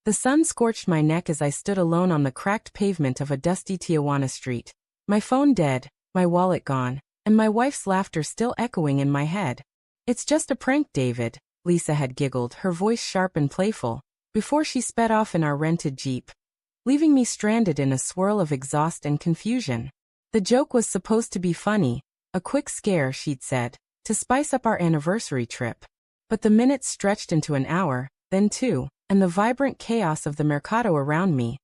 The sun scorched my neck as I stood alone on the cracked pavement of a dusty Tijuana street. My phone dead, my wallet gone, and my wife's laughter still echoing in my head. "It's just a prank, David," Lisa had giggled, her voice sharp and playful, before she sped off in our rented Jeep, leaving me stranded in a swirl of exhaust and confusion. The joke was supposed to be funny, a quick scare, she'd said, to spice up our anniversary trip. But the minutes stretched into an hour, then two, and the vibrant chaos of the mercado around me.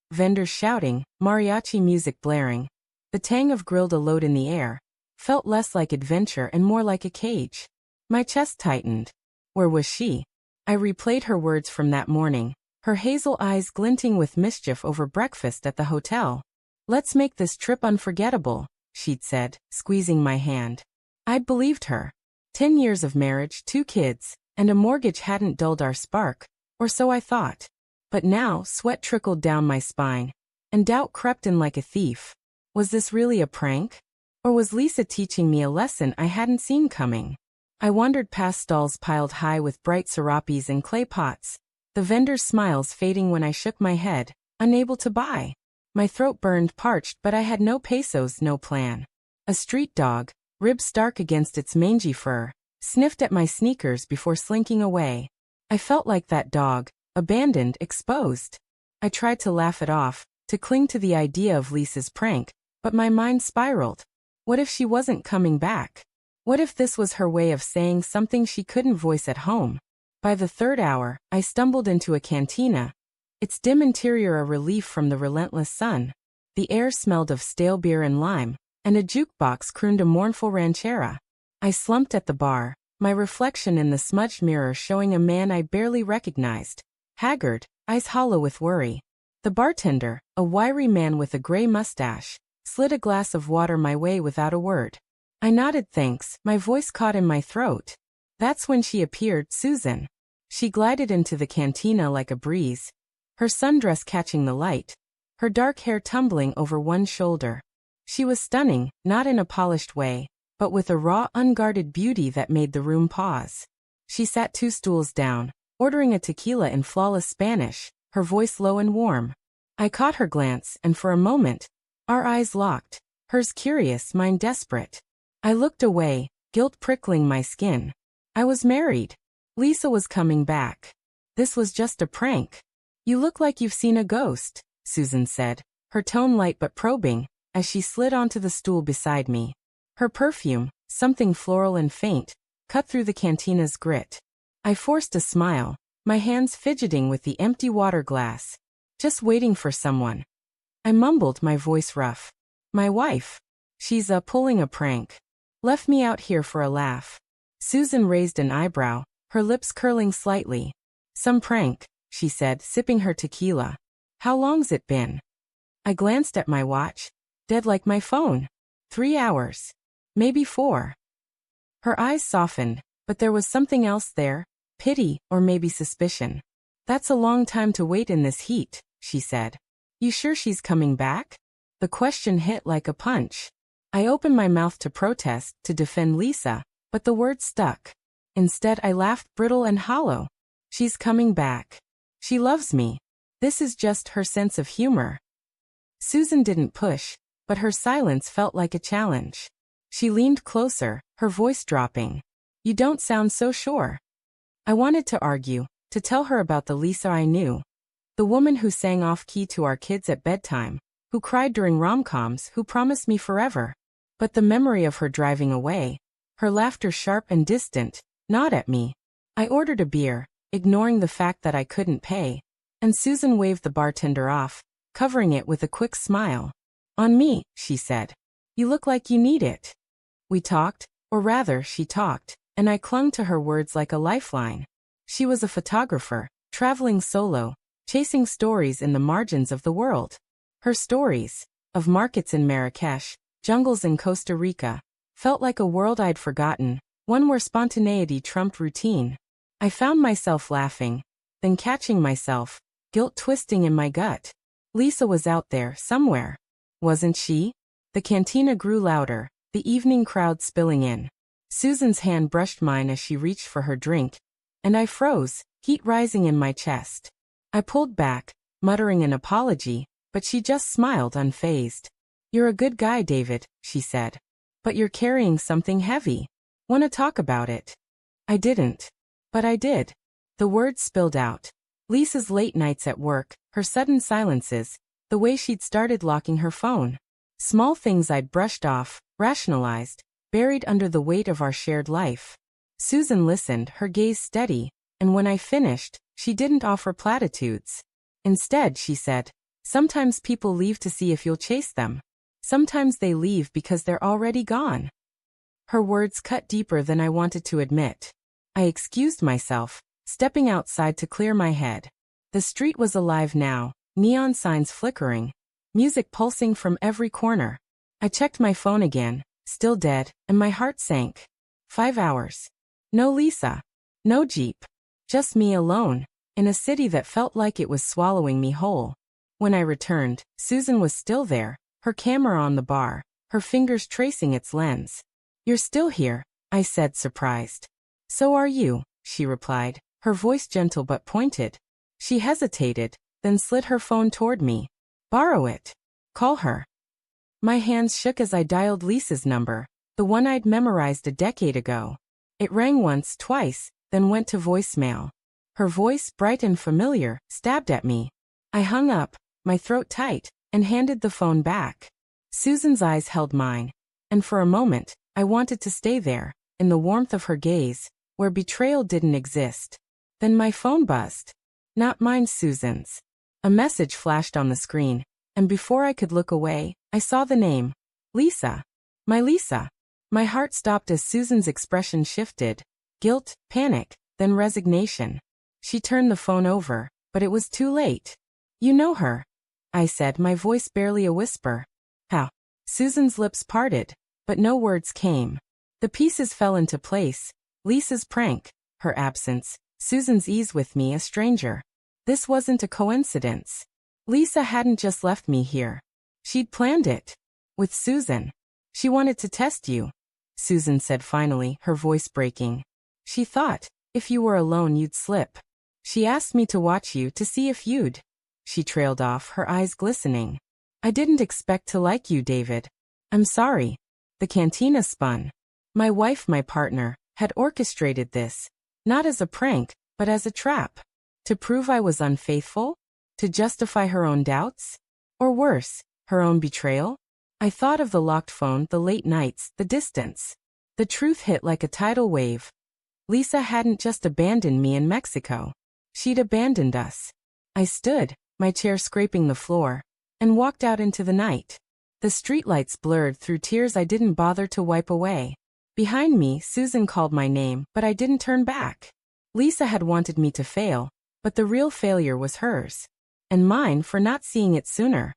Vendors shouting, mariachi music blaring, the tang of grilled load in the air, felt less like adventure and more like a cage. My chest tightened. Where was she? I replayed her words from that morning, her hazel eyes glinting with mischief over breakfast at the hotel. "Let's make this trip unforgettable," she'd said, squeezing my hand. I'd believed her. 10 years of marriage, 2 kids, and a mortgage hadn't dulled our spark, or so I thought. But now sweat trickled down my spine, and doubt crept in like a thief. Was this really a prank? Or was Lisa teaching me a lesson I hadn't seen coming? I wandered past stalls piled high with bright serapes and clay pots, the vendors' smiles fading when I shook my head, unable to buy. My throat burned parched, but I had no pesos, no plan. A street dog, ribs stark against its mangy fur, sniffed at my sneakers before slinking away. I felt like that dog, abandoned, exposed. I tried to laugh it off, to cling to the idea of Lisa's prank, but my mind spiraled. What if she wasn't coming back? What if this was her way of saying something she couldn't voice at home? By the third hour, I stumbled into a cantina, its dim interior a relief from the relentless sun. The air smelled of stale beer and lime, and a jukebox crooned a mournful ranchera. I slumped at the bar, my reflection in the smudged mirror showing a man I barely recognized, haggard, eyes hollow with worry. The bartender, a wiry man with a gray mustache, slid a glass of water my way without a word. I nodded thanks, my voice caught in my throat. That's when she appeared, Susan. She glided into the cantina like a breeze, her sundress catching the light, her dark hair tumbling over one shoulder. She was stunning, not in a polished way, but with a raw, unguarded beauty that made the room pause. She sat 2 stools down, ordering a tequila in flawless Spanish, her voice low and warm. I caught her glance, and for a moment, our eyes locked, hers curious, mine desperate. I looked away, guilt prickling my skin. I was married. Lisa was coming back. This was just a prank. "You look like you've seen a ghost," Susan said, her tone light but probing, as she slid onto the stool beside me. Her perfume, something floral and faint, cut through the cantina's grit. I forced a smile, my hands fidgeting with the empty water glass. "Just waiting for someone." I mumbled, my voice rough. "My wife. She's pulling a prank. Left me out here for a laugh." Susan raised an eyebrow, her lips curling slightly. "Some prank," she said, sipping her tequila. "How long's it been?" I glanced at my watch. Dead like my phone. 3 hours. Maybe 4. Her eyes softened, but there was something else there, pity, or maybe suspicion. "That's a long time to wait in this heat," she said. "You sure she's coming back?" The question hit like a punch. I opened my mouth to protest, to defend Lisa, but the words stuck. Instead, I laughed, brittle and hollow. "She's coming back. She loves me. This is just her sense of humor." Susan didn't push, but her silence felt like a challenge. She leaned closer, her voice dropping. "You don't sound so sure." I wanted to argue, to tell her about the Lisa I knew. The woman who sang off-key to our kids at bedtime, who cried during rom-coms, who promised me forever. But the memory of her driving away, her laughter sharp and distant, not at me. I ordered a beer, ignoring the fact that I couldn't pay, and Susan waved the bartender off, covering it with a quick smile. "On me," she said. "You look like you need it." We talked, or rather, she talked, and I clung to her words like a lifeline. She was a photographer, traveling solo, chasing stories in the margins of the world. Her stories, of markets in Marrakesh, jungles in Costa Rica, felt like a world I'd forgotten, one where spontaneity trumped routine. I found myself laughing, then catching myself, guilt twisting in my gut. Lisa was out there, somewhere. Wasn't she? The cantina grew louder, the evening crowd spilling in. Susan's hand brushed mine as she reached for her drink, and I froze, heat rising in my chest. I pulled back, muttering an apology, but she just smiled unfazed. "You're a good guy, David," she said. "But you're carrying something heavy. Wanna talk about it?" I didn't. But I did. The words spilled out. Lisa's late nights at work, her sudden silences, the way she'd started locking her phone. Small things I'd brushed off, rationalized, buried under the weight of our shared life. Susan listened, her gaze steady, and when I finished, she didn't offer platitudes. Instead, she said, "Sometimes people leave to see if you'll chase them. Sometimes they leave because they're already gone." Her words cut deeper than I wanted to admit. I excused myself, stepping outside to clear my head. The street was alive now, neon signs flickering, music pulsing from every corner. I checked my phone again, still dead, and my heart sank. 5 hours. No Lisa. No Jeep. Just me alone, in a city that felt like it was swallowing me whole. When I returned, Susan was still there, her camera on the bar, her fingers tracing its lens. "You're still here," I said, surprised. "So are you," she replied, her voice gentle but pointed. She hesitated, then slid her phone toward me. "Borrow it. Call her." My hands shook as I dialed Lisa's number, the one I'd memorized a decade ago. It rang once, twice, then went to voicemail. Her voice, bright and familiar, stabbed at me. I hung up, my throat tight, and handed the phone back. Susan's eyes held mine, and for a moment, I wanted to stay there, in the warmth of her gaze, where betrayal didn't exist. Then my phone buzzed. Not mine, Susan's. A message flashed on the screen, and before I could look away, I saw the name. Lisa. My Lisa. My heart stopped as Susan's expression shifted. Guilt, panic, then resignation. She turned the phone over, but it was too late. "You know her," I said, my voice barely a whisper. "How?" Susan's lips parted, but no words came. The pieces fell into place. Lisa's prank, her absence, Susan's ease with me, a stranger. This wasn't a coincidence. Lisa hadn't just left me here. She'd planned it. With Susan. "She wanted to test you," Susan said finally, her voice breaking. "She thought, if you were alone you'd slip. She asked me to watch you to see if you'd." She trailed off, her eyes glistening. "I didn't expect to like you, David. I'm sorry." The cantina spun. My wife, my partner, had orchestrated this, not as a prank, but as a trap. To prove I was unfaithful? To justify her own doubts? Or worse, her own betrayal? I thought of the locked phone, the late nights, the distance. The truth hit like a tidal wave. Lisa hadn't just abandoned me in Mexico. She'd abandoned us. I stood, my chair scraping the floor, and walked out into the night. The streetlights blurred through tears I didn't bother to wipe away. Behind me, Susan called my name, but I didn't turn back. Lisa had wanted me to fail, but the real failure was hers. And mine for not seeing it sooner.